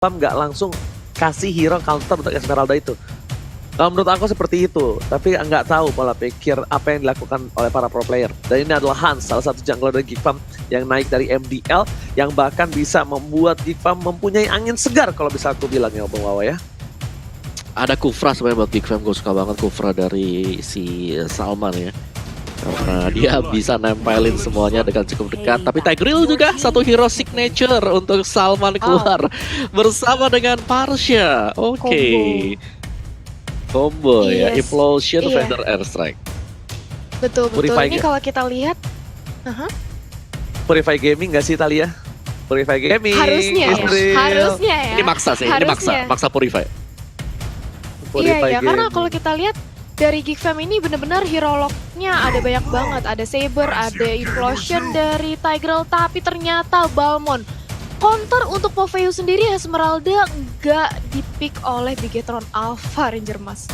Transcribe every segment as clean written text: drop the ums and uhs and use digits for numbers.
nggak langsung kasih hero counter untuk Esmeralda itu. Kalau menurut aku seperti itu, tapi nggak tahu pola pikir apa yang dilakukan oleh para pro player. Dan ini adalah Hans, salah satu jungler dari Geekfam yang naik dari MDL, yang bahkan bisa membuat Geekfam mempunyai angin segar kalau bisa aku bilang ya, Bung Wawa ya. Ada Kufra sebenarnya buat Geekfam, gue suka banget Kufra dari si Salman ya. Karena dia bisa nempelin semuanya dengan cukup dekat. Tapi Tigreal juga satu hero signature untuk Salman keluar bersama dengan Parsha. Oke. Combo ya, Implosion, Feather Airstrike. Betul. Purify Ini kalau kita lihat, Purify Gaming nggak sih Talia? Purify Gaming. Harusnya ya. Ini maksa sih, ini maksa Purify. Iya, karena kalau kita lihat dari Geekfam ini benar-benar hero lock-nya ada banyak banget. Ada Saber, ada Implosion dari Tigreal, tapi ternyata Balmond. Counter untuk Popheus sendiri Esmeralda nggak di-pick oleh Bigetron Alpha Ranger Mas.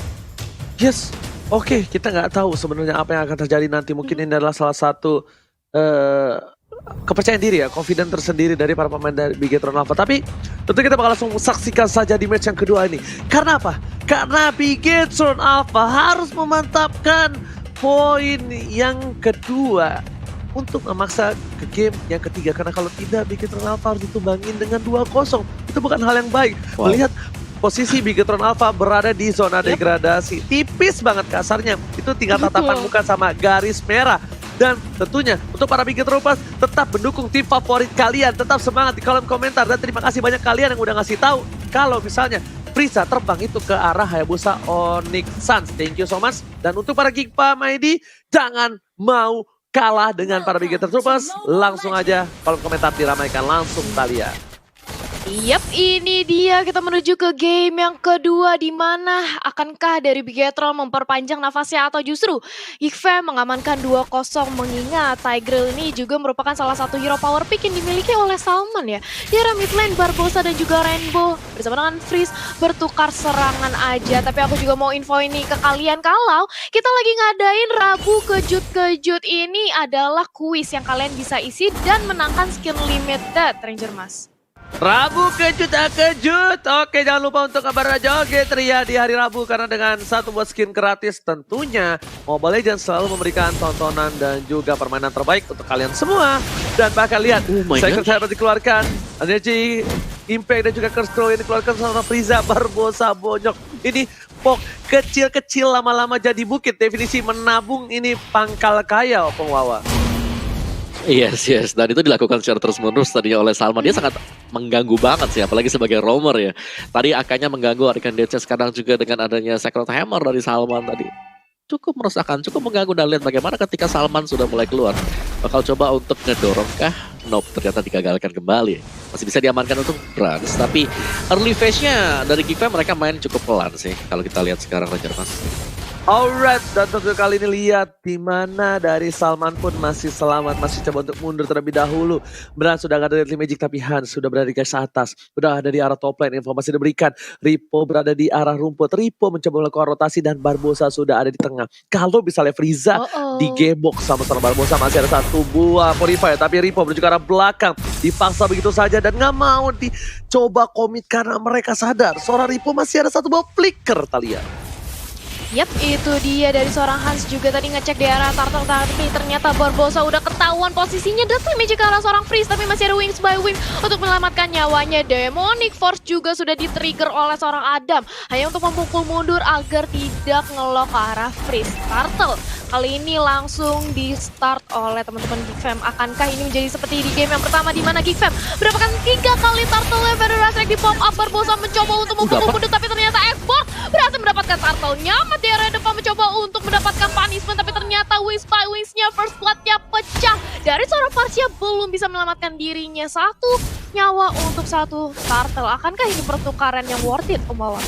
Yes, oke, kita nggak tahu sebenarnya apa yang akan terjadi nanti. Mungkin ini adalah salah satu kepercayaan diri ya, confident tersendiri dari para pemain dari Bigetron Alpha. Tapi tentu kita bakal langsung saksikan saja di match yang kedua ini. Karena apa? Karena Bigetron Alpha harus memantapkan poin yang kedua untuk memaksa ke game yang ketiga. Karena kalau tidak, Bigetron Alpha harus ditumbangin dengan 2-0. Itu bukan hal yang baik. Melihat posisi Bigetron Alpha berada di zona degradasi. Tipis banget kasarnya. Itu tinggal tatapan muka sama garis merah. Dan tentunya untuk para Bigetron Alpha tetap mendukung tim favorit kalian. Tetap semangat di kolom komentar. Dan terima kasih banyak kalian yang udah ngasih tahu kalau misalnya Frieza terbang itu ke arah Hayabusa Onyx Suns. Thank you so much. Dan untuk para Geekfam ID, jangan mau kalah dengan para Bigetron Troopers. Langsung aja kolom komentar diramaikan langsung Talia. Yap, ini dia kita menuju ke game yang kedua, di mana akankah dari Bigetron memperpanjang nafasnya atau justru Geekfam mengamankan 2-0, mengingat Tigreal ini juga merupakan salah satu hero power pick yang dimiliki oleh Salman ya. Di arah mid lane Barbosa dan juga Rainbow bersama dengan Freeze bertukar serangan aja. Tapi aku juga mau info ini ke kalian, kalau kita lagi ngadain Rabu kejut-kejut, ini adalah kuis yang kalian bisa isi dan menangkan skin limited Ranger Mas. Rabu kejut. Oke, jangan lupa untuk kabar joget Ria di hari Rabu, karena dengan satu buat skin gratis tentunya Mobile Legends selalu memberikan tontonan dan juga permainan terbaik untuk kalian semua. Dan bahkan lihat, Secret Heart dikeluarkan, Energy, Impact dan juga Curse Crow yang dikeluarkan sama Frieza, Barbosa, Bonyok. Ini pok kecil-kecil lama-lama jadi bukit. Definisi menabung ini pangkal kaya, Opung Wawa. Yes, dan itu dilakukan secara terus-menerus tadinya oleh Salman. Dia sangat mengganggu banget sih, apalagi sebagai roamer ya. Tadi akannya mengganggu Hurricane DC, sekarang juga dengan adanya Sacred Hammer dari Salman tadi. Cukup meresahkan, cukup mengganggu, dan lihat bagaimana ketika Salman sudah mulai keluar. Bakal coba untuk ngedorongkah? Nope, ternyata digagalkan kembali. Masih bisa diamankan untuk Brans, tapi early phase-nya dari Geekfam mereka main cukup pelan sih. Kalau kita lihat sekarang Ranger Mas. Alright, dan tentu kali ini lihat di mana dari Salman pun masih selamat, masih coba untuk mundur terlebih dahulu. Benar sudah nggak ada Deadly Magic, tapi Hans sudah berada di garis atas, sudah ada di arah top lane. Informasi diberikan, Ripo berada di arah rumput. Ripo mencoba melakukan rotasi dan Barbosa sudah ada di tengah. Kalau misalnya Frieza di gebok sama-sama Barbosa, masih ada satu buah Purify, tapi Ripo menuju ke arah belakang, dipaksa begitu saja dan nggak mau dicoba komit karena mereka sadar seorang Ripo masih ada satu buah flicker Talia. Yap, itu dia dari seorang Hans juga tadi ngecek di arah Turtle, tapi ternyata Barbosa udah ketahuan posisinya. Deadly Magic ke arah seorang Freeze, tapi masih ada Wings by Wing untuk menyelamatkan nyawanya. Demonic Force juga sudah di-trigger oleh seorang Adam, hanya untuk memukul mundur agar tidak ngelok ke arah Freeze. Turtle kali ini langsung di-start oleh teman-teman Geekfam. Akankah ini menjadi seperti di game yang pertama, di mana Geekfam mendapatkan 3 kali Turtle Feather Airstrike di pop up. Barbosa mencoba untuk memukul mundur, tapi ternyata Export berhasil mendapatkan Turtle-nya. Di area depan mencoba untuk mendapatkan punishment, tapi ternyata Wings by Wings-nya first blood-nya pecah. Dari seorang Parsha belum bisa menyelamatkan dirinya. 1 nyawa untuk 1 Turtle. Akankah ini pertukaran yang worth it, Om Wawa?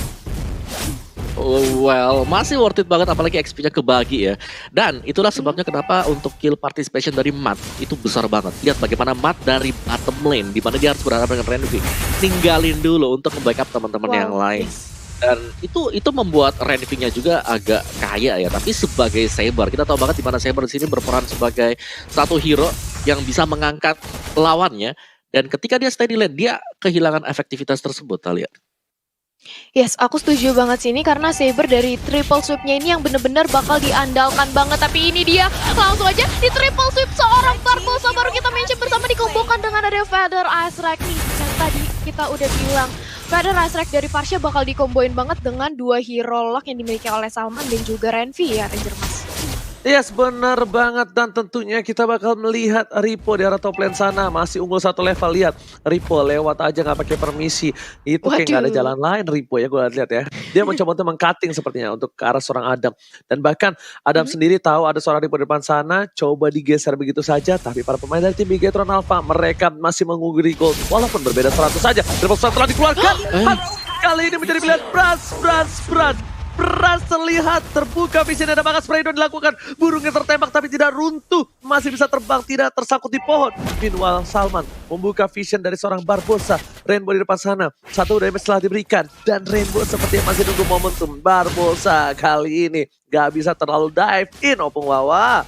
Well, masih worth it banget, apalagi XP-nya kebagi ya. Dan itulah sebabnya kenapa untuk kill participation dari Matt itu besar banget. Lihat bagaimana Matt dari bottom lane, di mana dia harus berhadapan dengan Renvi, ninggalin dulu untuk nge-backup teman-teman yang lain. Dan itu membuat Renvi-nya juga agak kaya ya. Tapi sebagai Saber, kita tahu banget di mana Saber di sini berperan sebagai satu hero yang bisa mengangkat lawannya Dan ketika dia steady lane, dia kehilangan efektivitas tersebut, Talia. Yes, aku setuju banget sini karena Saber dari triple sweep-nya ini yang bener-bener bakal diandalkan banget. Tapi ini dia langsung aja di triple sweep seorang Barbosa baru kita mention bersama dikombokan dengan ada Feather Ice Rack nih. Yang tadi kita udah bilang Feather Ice Rack dari Parsha bakal dikomboin banget dengan 2 hero lock yang dimiliki oleh Salman dan juga Renvi ya Ranger Mas. Yes, benar banget. Dan tentunya kita bakal melihat Ripo di arah top lane sana. Masih unggul 1 level. Lihat, Ripo lewat aja nggak pakai permisi. Itu kayak nggak ada jalan lain Ripo ya, gue lihat ya. Dia mencoba untuk meng-cutting sepertinya untuk ke arah seorang Adam. Dan bahkan Adam sendiri tahu ada seorang Ripo di depan sana. Coba digeser begitu saja. Tapi para pemain dari tim Bigetron Alpha, mereka masih mengungguli gold. Walaupun berbeda 100 saja. Triple Strike telah dikeluarkan. Kali ini menjadi pilihan Brans terlihat terbuka vision, ada banget spray down dilakukan. Burungnya tertembak tapi tidak runtuh. Masih bisa terbang, tidak tersangkut di pohon. Meanwhile, Salman membuka vision dari seorang Barbosa. Rainbow di depan sana. 1 damage telah diberikan. Dan Rainbow sepertinya masih nunggu momentum. Barbosa kali ini gak bisa terlalu dive in, Opung Wawa.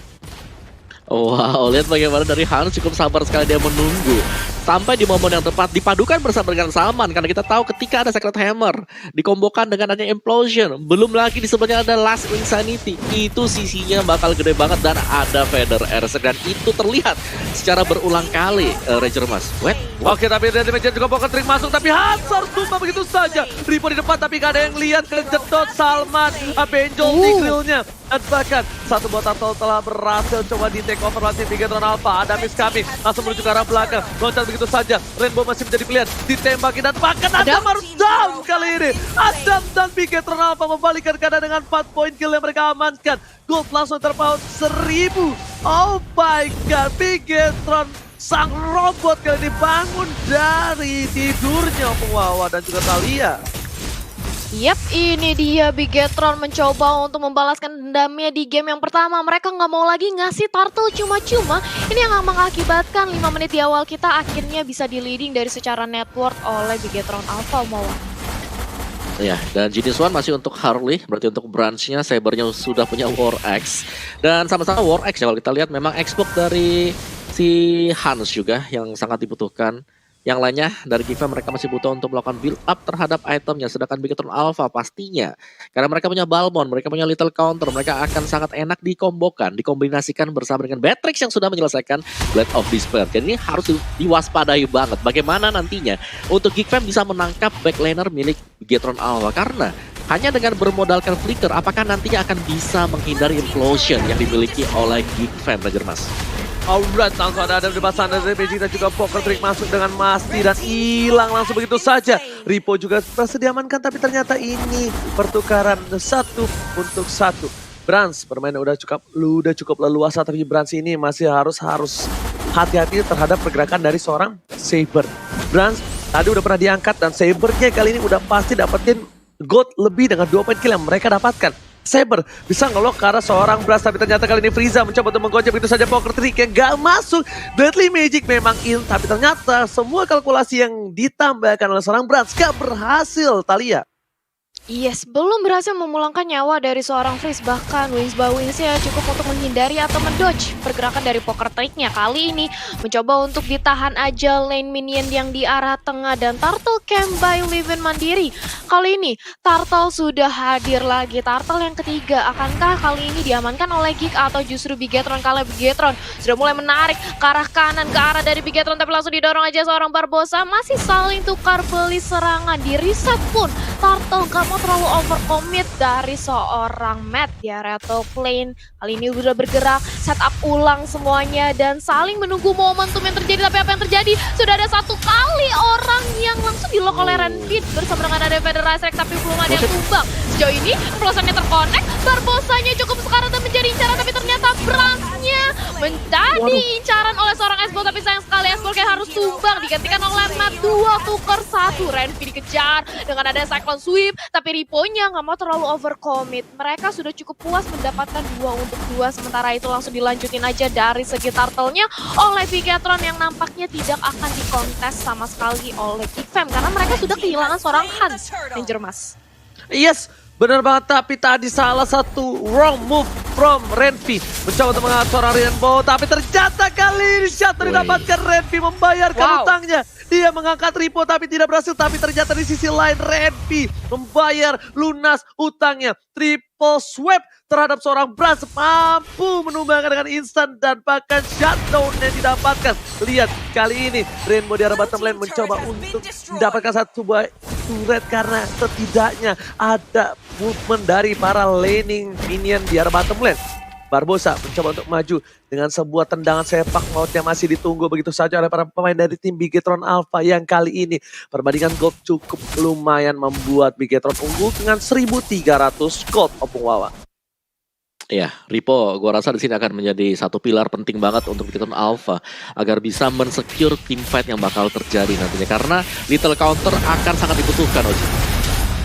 Wow, lihat bagaimana dari Hans cukup sabar sekali dia menunggu. Sampai di momen yang tepat dipadukan bersama dengan Salman. Karena kita tahu ketika ada Sacred Hammer dikombokan dengan adanya Implosion. Belum lagi di sebelahnya ada Last Insanity. Itu sisinya bakal gede banget dan ada Feather Airsack. Dan itu terlihat secara berulang kali Ranger Mas. Oke, tapi dari Magic juga bakal trik masuk. Tapi Hans harus tumbang begitu saja. Ripo di depan tapi gak ada yang lihat. Kejedot Salman. Benjol di grillnya. Dan bahkan satu bot turtle telah berhasil coba di take over oleh Bigetron Alpha. Ada miss kami langsung menuju ke arah belakang. Loncat begitu saja. Rainbow masih menjadi pilihan. Ditembaki dan bahkan Adam harus down kali ini. Adam dan Bigetron Alpha membalikan keadaan dengan 4 poin kill yang mereka amankan. Gold langsung terpaut 1000. Oh my god, Bigetron sang robot kali ini bangun dari tidurnya. Wawa dan juga Talia. Yap, ini dia Bigetron mencoba untuk membalaskan dendamnya di game yang pertama. Mereka nggak mau lagi ngasih turtle cuma-cuma. Ini yang mengakibatkan 5 menit di awal kita akhirnya bisa di leading dari secara network oleh Bigetron Alpha Mawan. Ya, dan Genius One masih untuk Harley, berarti untuk branch-nya Sabernya sudah punya War Axe. Dan sama-sama War Axe ya, kalau kita lihat memang Xbox dari si Hans juga yang sangat dibutuhkan. Yang lainnya dari Gifam mereka masih butuh untuk melakukan build up terhadap itemnya. Sedangkan Bigetron Alpha pastinya karena mereka punya Balmond, mereka punya Little Counter, mereka akan sangat enak dikombokan, dikombinasikan bersama dengan Batrix yang sudah menyelesaikan Blade of Despair. Jadi ini harus diwaspadai banget bagaimana nantinya untuk Gifam bisa menangkap backliner milik Bigetron Alpha. Karena hanya dengan bermodalkan Flicker, apakah nantinya akan bisa menghindari Implosion yang dimiliki oleh Gifam, Ranger Mas? Alright, langsung ada Adam di depan sana dari Vegeta juga poker trick masuk dengan Masti dan hilang langsung begitu saja. Ripo juga berhasil diamankan tapi ternyata ini pertukaran 1 untuk 1. Brans bermain udah cukup leluasa tapi Brans ini masih harus hati-hati terhadap pergerakan dari seorang Saber. Brans tadi udah pernah diangkat dan Sabernya kali ini udah pasti dapetin gold lebih dengan 2 poin kill yang mereka dapatkan. Saber bisa ngelok ke arah seorang Brans tapi ternyata kali ini Frieza mencoba untuk menggojek begitu saja poker trick yang gak masuk. Deadly Magic memang in tapi ternyata semua kalkulasi yang ditambahkan oleh seorang Brans gak berhasil, Talia. Yes, belum berhasil memulangkan nyawa dari seorang Freeze. Bahkan Wings by Wings ya cukup untuk menghindari atau mendodge pergerakan dari poker trick-nya. Kali ini mencoba untuk ditahan aja lane minion yang di arah tengah. Dan Turtle camp by Livin Mandiri. Kali ini Turtle sudah hadir lagi. Turtle yang ketiga, akankah kali ini diamankan oleh Geek atau justru Bigetron? Kalau Bigetron sudah mulai menarik ke arah kanan, ke arah dari Bigetron, tapi langsung didorong aja seorang Barbosa. Masih saling tukar beli serangan. Di reset pun Turtle gak mau terlalu overcommit dari seorang Matt di area top lane. Kali ini udah bergerak, setup ulang semuanya dan saling menunggu momentum yang terjadi. Tapi apa yang terjadi? Sudah ada satu kali orang yang langsung di-lock oleh Renfit bersama dengan ada Feather Airsack tapi belum ada yang tumbang. Sejauh ini pelosannya terkonek, Barbosanya cukup sekarat dan menjadi incaran tapi ternyata Bransnya menjadi incaran oleh seorang Esbol. Tapi sayang sekali Esbol kayak harus tumbang, digantikan oleh Matt 2 tukar 1. Renfit dikejar dengan ada Cyclone Sweep tapi Riponya nggak mau terlalu overcommit. Mereka sudah cukup puas mendapatkan 2 untuk 2. Sementara itu langsung dilanjutin aja dari segi turtle-nya oleh Bigetron yang nampaknya tidak akan dikontes sama sekali oleh Geek Fam. Karena mereka sudah kehilangan seorang Hans, Ranger Mas. Yes, Benar banget, tapi tadi salah satu wrong move from Renvi. Mencoba untuk mengangkat seorang Rainbow, tapi ternyata kali ini shot didapatkan Renvi membayarkan utangnya. Dia mengangkat Ripo tapi tidak berhasil, tapi ternyata di sisi lain Renvi membayar lunas utangnya. Triple sweep terhadap seorang Brans mampu menumbangkan dengan instan dan bahkan shutdown yang didapatkan. Lihat kali ini Rainbow di arah bottom lane mencoba untuk mendapatkan satu buah turret karena setidaknya ada movement dari para laning minion di arah bottom lane. Barbosa mencoba untuk maju dengan sebuah tendangan sepak maut yang masih ditunggu begitu saja oleh para pemain dari tim Bigetron Alpha yang kali ini perbandingan gold cukup lumayan membuat Bigetron unggul dengan 1.300 gold Opung Wawa. Ya, Ripo, gua rasa di sini akan menjadi satu pilar penting banget untuk Bigetron Alpha agar bisa mensecure team fight yang bakal terjadi nantinya karena little counter akan sangat dibutuhkan, Oji.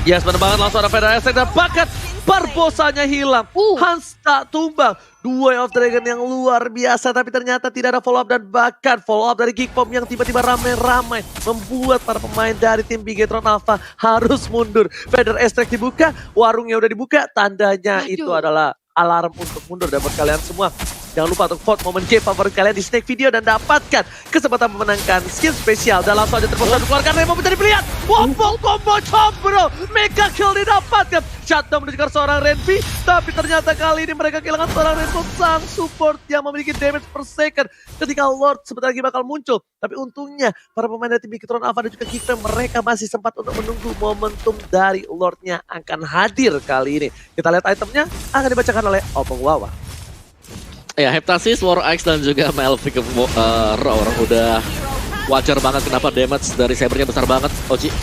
Yes, benar banget, langsung ada Federal Estate dan bakat Barbosanya hilang. Hans tak tumbang. Duel of Dragon yang luar biasa, tapi ternyata tidak ada follow up dan bahkan follow up dari Geekpom yang tiba-tiba ramai-ramai membuat para pemain dari tim Bigetron Alpha harus mundur. Federal Estate dibuka, warungnya udah dibuka, tandanya itu adalah alarm untuk mundur. Dan buat kalian semua, jangan lupa untuk vote momen game favorit kalian di snake video dan dapatkan kesempatan memenangkan skin spesial. Dan langsung aja terpaksa dikeluarkan Rainbow menjadi pilihan. Wombo combo combro, mega kill didapatkan. Shutdown menunjukkan seorang Renvi, tapi ternyata kali ini mereka kehilangan seorang Rainbow sang support yang memiliki damage per second ketika Lord sebentar lagi bakal muncul. Tapi untungnya para pemain dari tim Bigetron Alpha dan juga Geekfam mereka masih sempat untuk menunggu momentum dari Lordnya akan hadir kali ini. Kita lihat itemnya akan dibacakan oleh Opung Wawa. Ya, Heptasis, War Axe dan juga Melvick Roar udah wajar banget kenapa damage dari Sabernya besar banget, Oji.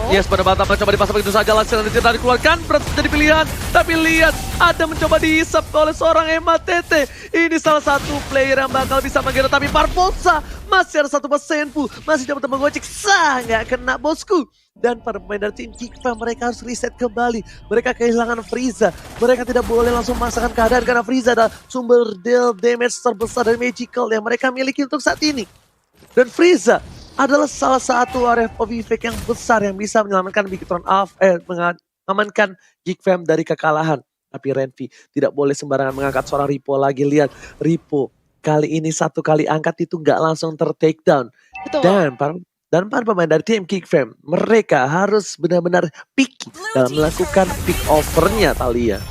Yes, pada batang mencoba dipasang begitu saja, langsung dari dikeluarkan, Brans menjadi pilihan. Tapi lihat, ada mencoba dihisap oleh seorang MATT. Ini salah satu player yang bakal bisa menggerut, tapi Barbosa masih ada satu Senpu, masih dapat mengocek, nggak kena bosku. Dan para pemain dari tim Geekfam mereka harus reset kembali. Mereka kehilangan Frieza. Mereka tidak boleh langsung memaksakan keadaan karena Frieza adalah sumber deal damage terbesar dari Magical yang mereka miliki untuk saat ini. Dan Frieza adalah salah satu area of effect yang besar yang bisa menyelamatkan Bigetron Alpha, mengamankan Geekfam dari kekalahan. Tapi Renvi tidak boleh sembarangan mengangkat seorang Ripo lagi. Lihat, Ripo kali ini satu kali angkat itu nggak langsung ter-take down. Dan para pemain dari tim Geekfam, mereka harus benar-benar picky dalam melakukan pick overnya, Thalia.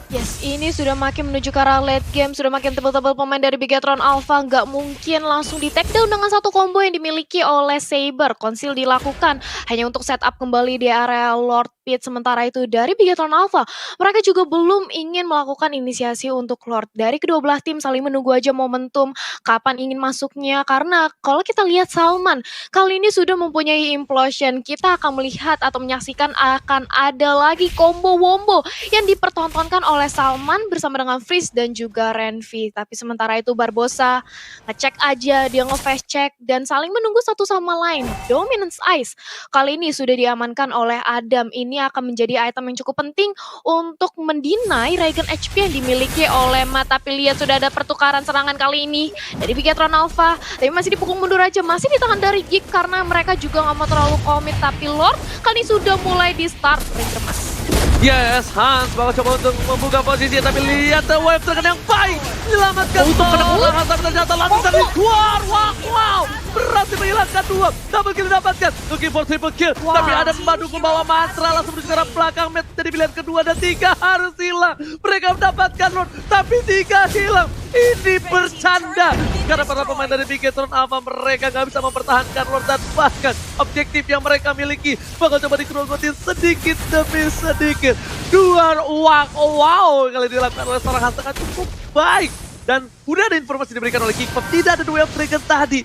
Yes, ini sudah makin menuju ke arah late game, sudah makin tebal-tebal pemain dari Bigetron Alpha. Nggak mungkin langsung di take down dengan satu combo yang dimiliki oleh Saber. Conceal dilakukan hanya untuk setup kembali di area Lord Pit. Sementara itu dari Bigetron Alpha, mereka juga belum ingin melakukan inisiasi untuk Lord. Dari kedua belah tim saling menunggu aja momentum kapan ingin masuknya. Karena kalau kita lihat Salman, kali ini sudah mempunyai implosion. Kita akan melihat atau menyaksikan akan ada lagi combo wombo yang dipertontonkan oleh Salman bersama dengan Freeze dan juga Renvi. Tapi sementara itu Barbosa ngecek aja, dia nge-fast check dan saling menunggu satu sama lain. Dominance Ice kali ini sudah diamankan oleh Adam. Ini akan menjadi item yang cukup penting untuk mendinai Regen HP yang dimiliki oleh Matt. Tapi lihat sudah ada pertukaran serangan kali ini dari Bigetron Alpha. Tapi masih dipukul mundur aja, masih ditahan dari Geek karena mereka juga nggak mau terlalu komit. Tapi Lord kali ini sudah mulai di start Ranger Mas. Yes, Hans bakal coba untuk membuka posisi, tapi lihat wave Dragon yang baik menyelamatkan seorang Hans, tapi ternyata langsung dari keluar. Wow, berhasil menghilangkan dua, double kill didapatkan, looking for triple kill. Tapi ada Mbaduk membawa mantra langsung menuju ke arah belakang. Matt jadi pilihan kedua dan tiga harus hilang. Mereka mendapatkan Lord, tapi tiga hilang. Ini bercanda karena para pemain dari Bigetron Alpha mereka nggak bisa mempertahankan Lord dan bahkan objektif yang mereka miliki bakal coba dikerogotin sedikit demi sedikit. Wow, kali dilakukan oleh seorang Hans sangat cukup baik dan udah ada informasi diberikan oleh Geekpom, tidak ada duel Dragon tadi.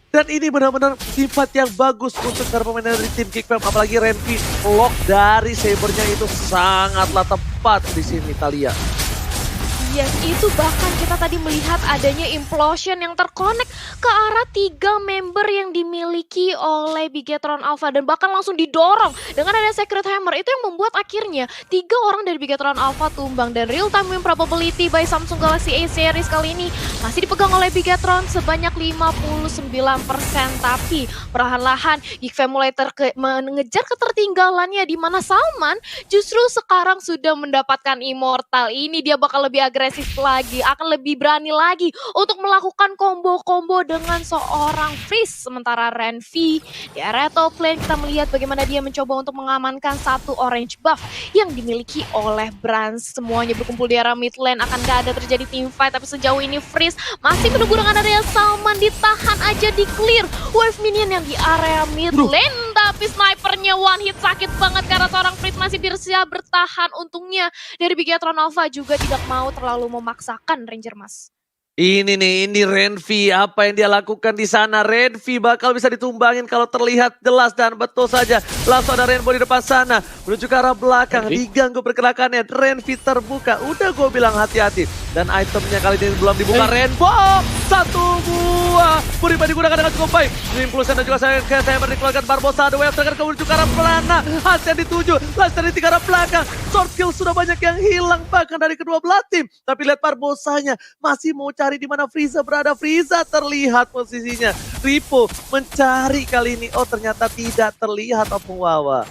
Dan ini benar-benar sifat yang bagus untuk para pemain dari tim Geekfam, apalagi Renvi lock dari Sabernya itu sangatlah tepat di sini, Thalia. Yes, itu bahkan kita tadi melihat adanya implosion yang terkonek ke arah 3 member yang dimiliki oleh Bigetron Alpha dan bahkan langsung didorong dengan ada Secret Hammer. Itu yang membuat akhirnya 3 orang dari Bigetron Alpha tumbang dan real time win probability by Samsung Galaxy A series kali ini masih dipegang oleh Bigetron sebanyak 59%. Tapi perlahan-lahan Geekfam mulai mengejar ketertinggalannya di mana Salman justru sekarang sudah mendapatkan Immortal. Ini dia bakal lebih agresif lagi, akan lebih berani lagi untuk melakukan combo-combo dengan seorang Freeze. Sementara Renvi di area top lane kita melihat bagaimana dia mencoba untuk mengamankan satu orange buff yang dimiliki oleh Brans. Semuanya berkumpul di area mid lane, akan gak ada terjadi team fight, tapi sejauh ini Freeze masih menunggu dengan area Salman, ditahan aja di clear wave minion yang di area mid lane. Tapi snipernya one hit, sakit banget karena seorang Freeze masih bisa bertahan. Untungnya dari Bigetron Alpha juga tidak mau terlalu memaksakan Ranger Mas. Ini Renvi, apa yang dia lakukan di sana? Renvi bakal bisa ditumbangin kalau terlihat jelas dan betul saja. Langsung ada Rainbow di depan sana, menuju ke arah belakang, diganggu pergerakannya. Renvi terbuka, udah gue bilang hati-hati. Dan itemnya kali ini belum dibuka. Rainbow, satu buah. Beriman digunakan dengan cukup baik. Impulsen dan juga saya dikeluarkan Barbosa. Ada wave trigger menuju ke arah pelana. Hasil dituju, Laser di arah belakang. Short kill sudah banyak yang hilang bahkan dari kedua belah tim. Tapi lihat Barbosanya masih mau cari di mana Frieza berada. Frieza terlihat posisinya. Ripo mencari kali ini. Oh ternyata tidak terlihat Opung Wawa.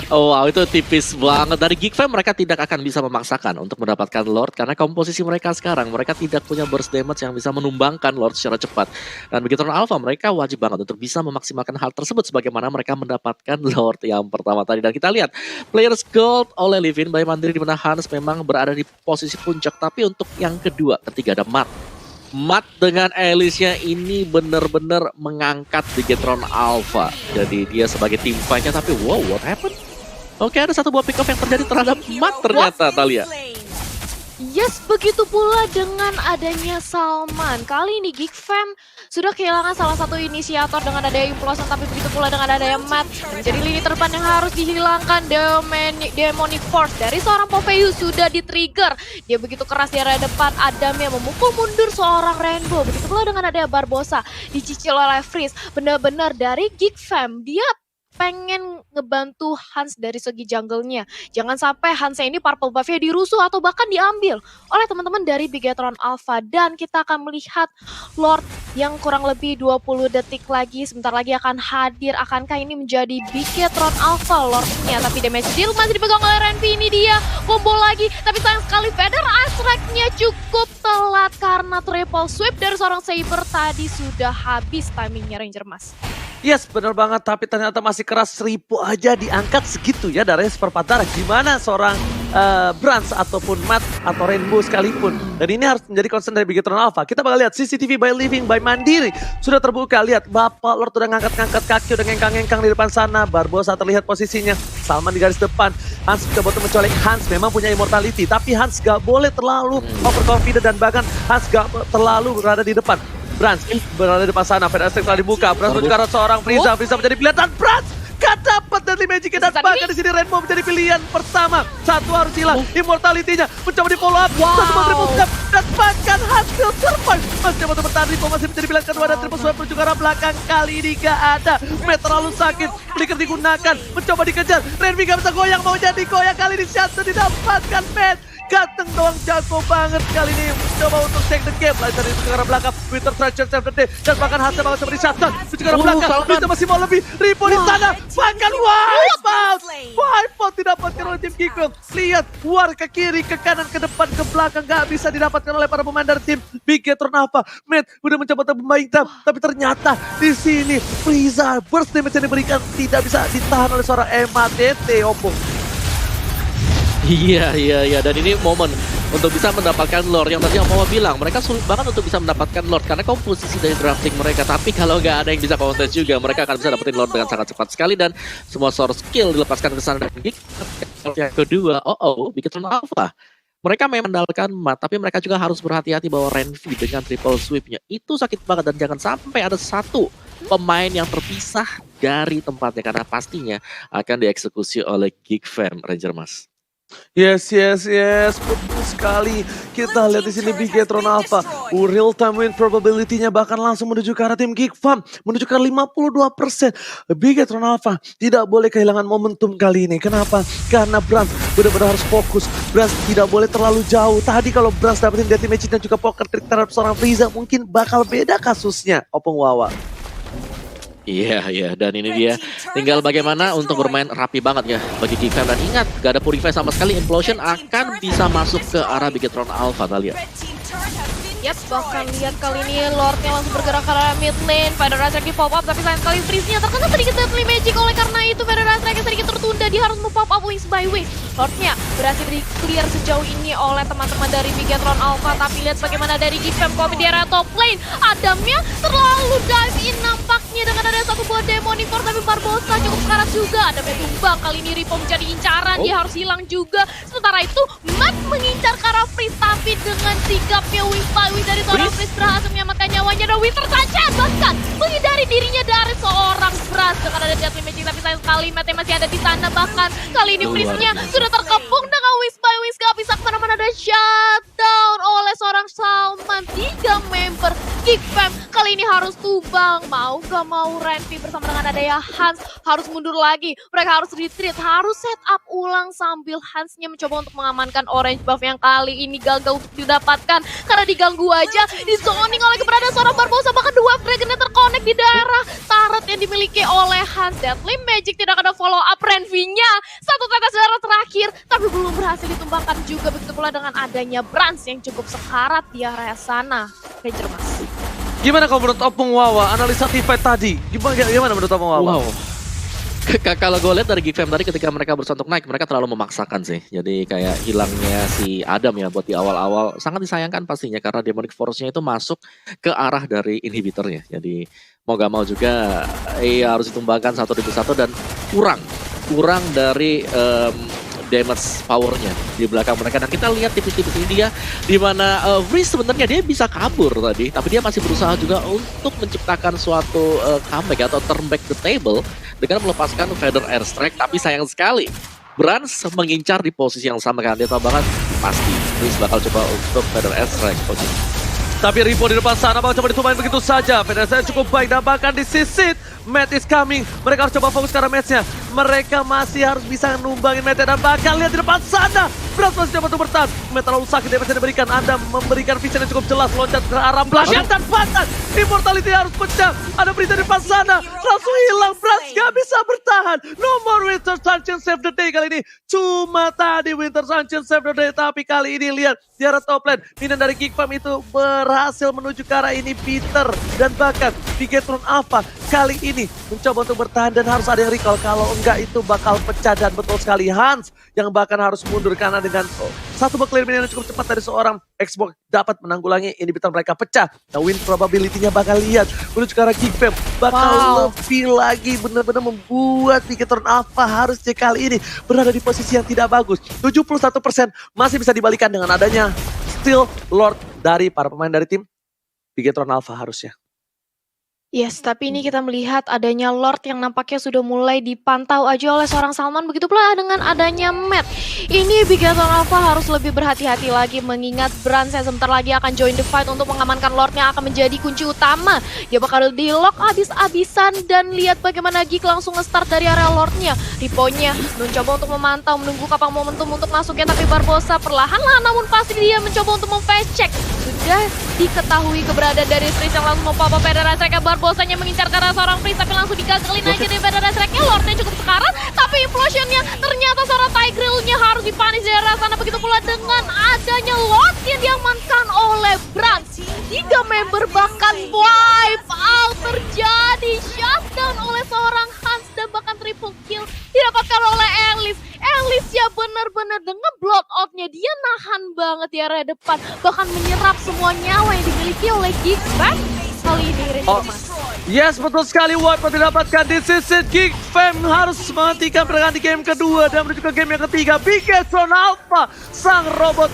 Oh wow, itu tipis banget. Dari Geekfam mereka tidak akan bisa memaksakan untuk mendapatkan Lord karena komposisi mereka sekarang. Mereka tidak punya burst damage yang bisa menumbangkan Lord secara cepat. Dan begitu Alpha mereka wajib banget untuk bisa memaksimalkan hal tersebut sebagaimana mereka mendapatkan Lord yang pertama tadi. Dan kita lihat players gold oleh Livin by Mandiri di mana Hans memang berada di posisi puncak. Tapi untuk yang kedua, ketiga ada Matt dengan Alice-nya ini benar-benar mengangkat Bigetron Alpha. Jadi dia sebagai tim fight-nya, tapi wow, what happened? Oke, ada satu buah pick off yang terjadi terhadap Matt ternyata, Talia. Yes, begitu pula dengan adanya Salman. Kali ini Geekfam sudah kehilangan salah satu inisiator dengan adanya implosion, tapi begitu pula dengan adanya Matt. Menjadi lini terdepan yang harus dihilangkan. Demonic Force dari seorang Popeyus sudah di-trigger. Dia begitu keras di area depan. Adam yang memukul mundur seorang Rainbow. Begitu pula dengan adanya Barbosa dicicil oleh Freeze. Benar-benar dari Geekfam, dia pengen ngebantu Hans dari segi jungle-nya. Jangan sampai Hans ini purple buff-nya dirusuh atau bahkan diambil oleh teman-teman dari Bigetron Alpha. Dan kita akan melihat Lord yang kurang lebih 20 detik lagi. Sebentar lagi akan hadir. Akankah ini menjadi Bigetron Alpha Lord-nya? Tapi damage deal masih dipegang oleh Renvi. Ini dia combo lagi. Tapi sayang sekali Feather Astrek-nya cukup telat karena triple sweep dari seorang Saber tadi sudah habis timingnya Ranger Mas. Yes, benar banget. Tapi ternyata masih keras. Ripo aja diangkat segitu ya dari seperempat darah. Gimana seorang Brans ataupun Matt atau Rainbow sekalipun. Dan ini harus menjadi concern dari Bigetron Alpha. Kita bakal lihat CCTV by Living by Mandiri. Sudah terbuka. Lihat Bapak Lord udah ngangkat-ngangkat kaki. Udah ngengkang-ngengkang di depan sana. Barbosa terlihat posisinya. Salman di garis depan. Hans coba untuk mencolek. Hans memang punya immortality. Tapi Hans gak boleh terlalu overconfident. Dan bahkan Hans gak terlalu berada di depan. Brans berada di depan sana, Fed Aztec telah dibuka. Brans menuju ke arah seorang Frieza. Frieza menjadi pilihan dan Brans gak dapat dari Magic dan bahkan di sini Rainbow menjadi pilihan pertama. Satu harus hilang immortality-nya, mencoba di follow up. Satu triple sweep dan bahkan hasil survive. Masih coba untuk bertahan, Ripo masih menjadi pilihan kedua dan triple sweep menuju ke arah belakang. Kali ini gak ada. Matt terlalu sakit, flicker digunakan, mencoba dikejar. Renvi gak bisa goyang, mau jadi goyang. Kali ini shot didapatkan Matt. Ganteng doang, jago banget kali ini. Coba untuk take the game. Laser itu ke arah belakang. Winter Treasure save the day. Dan bahkan hasil bakal coba di shotgun. Itu ke arah belakang. Winter masih mau lebih. Ripo di sana. Bahkan wipe out. Wipe out didapatkan oleh tim Geekfam. Lihat. War ke kiri, ke kanan, ke depan, ke belakang. Gak bisa didapatkan oleh para pemain dari tim Bigetron Alpha. Matt udah mencoba untuk bermain tapi ternyata di sini Frieza burst damage yang diberikan tidak bisa ditahan oleh seorang MATT. Opung. Iya, dan ini momen untuk bisa mendapatkan Lord yang tadi Opung bilang. Mereka sulit banget untuk bisa mendapatkan Lord karena komposisi dari drafting mereka. Tapi kalau nggak ada yang bisa counter juga, mereka akan bisa dapetin Lord dengan sangat cepat sekali. Dan semua source skill dilepaskan ke sana dan yang kedua, Bigetron Alpha. Mereka memang mengandalkan Matt, tapi mereka juga harus berhati-hati bahwa Renvi dengan triple sweep-nya itu sakit banget. Dan jangan sampai ada satu pemain yang terpisah dari tempatnya karena pastinya akan dieksekusi oleh Geekfam Ranger Mas. Yes, betul sekali. Kita lihat di sini Bigetron Alpha. Real time win probability-nya bahkan langsung menuju ke arah tim Geek Farm. Menunjukkan 52%. Bigetron Alpha tidak boleh kehilangan momentum kali ini. Kenapa? Karena Brans benar-benar harus fokus. Brans tidak boleh terlalu jauh. Tadi kalau Brans dapetin deathmatch dan juga poker trick terhadap seorang Frieza, mungkin bakal beda kasusnya, Opung Wawa. Iya, dan ini dia tinggal bagaimana untuk bermain rapi banget ya bagi Geekfam. Dan ingat, gak ada Purify sama sekali, Implosion akan bisa masuk ke arah Bigetron Alpha, Talia. Yap, bahkan lihat kali ini Lordnya langsung bergerak ke arah mid lane. Federasi di pop up, tapi sayang sekali freeze-nya terkena sedikit deadly magic. Oleh karena itu Federasi sedikit tertunda, dia harus move up wings by wings. Lordnya berhasil di clear sejauh ini oleh teman-teman dari Bigetron Alpha. Tapi lihat bagaimana dari Geekfam komit di area top lane. Adamnya terlalu dive in nampaknya dengan ada satu buah Demonivore, tapi Barbosa cukup sekarat juga. Adamnya tumbang, kali ini Ripo menjadi incaran, dia harus hilang juga. Sementara itu Matt mengincar ke arah freeze, tapi dengan sigapnya wings by wings dari seorang freeze berhasil menyelamatkan nyawanya. Dan Winter Sunshine bahkan menghindari dirinya dari seorang Brass dengan ada deadly magic, tapi sayang sekali Matt masih ada di sana. Bahkan kali ini freeze-nya sudah terkepung dengan wings by wings, gak bisa kemana-mana. Dan shutdown oleh seorang Salman. 3 member Geekfam kali ini harus tumbang. Mau gak mau Renvi bersama dengan adanya Hans harus mundur lagi. Mereka harus retreat, harus set up ulang sambil Hansnya mencoba untuk mengamankan orange buff yang kali ini gagal untuk didapatkan. Karena diganggu aja, di zoning oleh keberadaan seorang Barbosa. Bahkan 2 Dragonnya terkonek di daerah turret yang dimiliki oleh Hans. Deadly Magic tidak ada follow up Renvi-nya. Satu tetes darah terakhir, tapi belum berhasil ditumbangkan juga. Begitu pula dengan adanya Brans yang cukup sekarat di area sana. Ranger Mas. Gimana kalau menurut Opung Wawa, analisa T-Fight tadi? Gimana menurut Opung Wawa? Wow. Kalau gue lihat dari Geekfam tadi ketika mereka berusaha untuk naik, mereka terlalu memaksakan sih. Jadi kayak hilangnya si Adam ya buat di awal-awal sangat disayangkan pastinya, karena Demonic Force-nya itu masuk ke arah dari inhibitornya. Jadi mau gak mau juga harus ditumbangkan satu demi satu, dan kurang dari damage powernya di belakang mereka. Dan kita lihat tipis-tipis ini dia di mana Freeze sebenarnya dia bisa kabur tadi, tapi dia masih berusaha juga untuk menciptakan suatu comeback atau turn back the table dengan melepaskan Feather Airstrike. Tapi sayang sekali Brans mengincar di posisi yang sama kan, dia tahu banget pasti Freeze bakal coba untuk Feather Airstrike. Tapi Ripo di depan sana bakal coba ditumpahin begitu saja. Federasi cukup baik dan bahkan disisit. Matt is coming. Mereka harus coba fokus ke arah match-nya. Mereka masih harus bisa numbangin Matt, dan bahkan lihat di depan sana. Brans masih coba untuk bertahan. Matt terlalu sakit damage yang diberikan. Anda memberikan vision yang cukup jelas. Loncat ke arah Flash dan patah. Immortality harus pecah. Ada berita di depan sana. Langsung hilang. Brans gak bisa bertahan. No more Winter Sunshine save the day kali ini. Cuma tadi Winter Sunshine save the day. Tapi kali ini lihat di arah top lane. Minion dari Geekfam itu berhasil menuju ke arah ini Peter. Dan bahkan Bigetron Alpha kali ini mencoba untuk bertahan, dan harus ada yang recall. Kalau enggak itu bakal pecah. Dan betul sekali Hans yang bahkan harus mundur karena dengan satu backclear minion yang cukup cepat dari seorang Xbox dapat menanggulangi inhibitor mereka pecah. Nah, win probability-nya bakal lihat menuju ke arah Geekfam. Bakal lebih lagi benar-benar membuat Bigetron Alpha harusnya kali ini berada di posisi yang tidak bagus. 71% masih bisa dibalikan dengan adanya Still Lord dari para pemain dari tim Bigetron Alpha harusnya. Yes, tapi ini kita melihat adanya Lord yang nampaknya sudah mulai dipantau aja oleh seorang Salman. Begitu pula dengan adanya Matt. Ini Bigetron Alpha harus lebih berhati-hati lagi, mengingat Brans yang sebentar lagi akan join the fight untuk mengamankan Lord yang akan menjadi kunci utama. Dia bakal di-lock abis-abisan, dan lihat bagaimana Geek langsung nge-start dari area Lordnya. Riponya mencoba untuk memantau, menunggu kapan momentum untuk masuknya, tapi Barbosa perlahan-lahan namun pasti dia mencoba untuk mem-face check. Sudah diketahui keberadaan dari Freeze yang langsung membawa Federasi Barbosanya mengincar ke arah seorang Freeze, tapi langsung digagalin aja dari Federasi. Lordnya cukup sekarat, tapi implosionnya ternyata seorang Tigreal-nya harus dipanis dari arah sana. Begitu pula dengan adanya Lord yang diamankan oleh Brans. 3 member bahkan wipe out terjadi, shutdown oleh seorang Hans, dan bahkan triple kill didapatkan oleh Elise. Elise ya benar-benar dengan blood out-nya dia nahan banget di area depan, bahkan menyerap semua nyawa yang dimiliki oleh Geekfam. Kali ini Ranger Mas. Yes, betul sekali. Wipe didapatkan di sisi Geekfam harus menghentikan pertandingan di game kedua dan menuju ke game yang ketiga. Bigetron Alpha, sang robot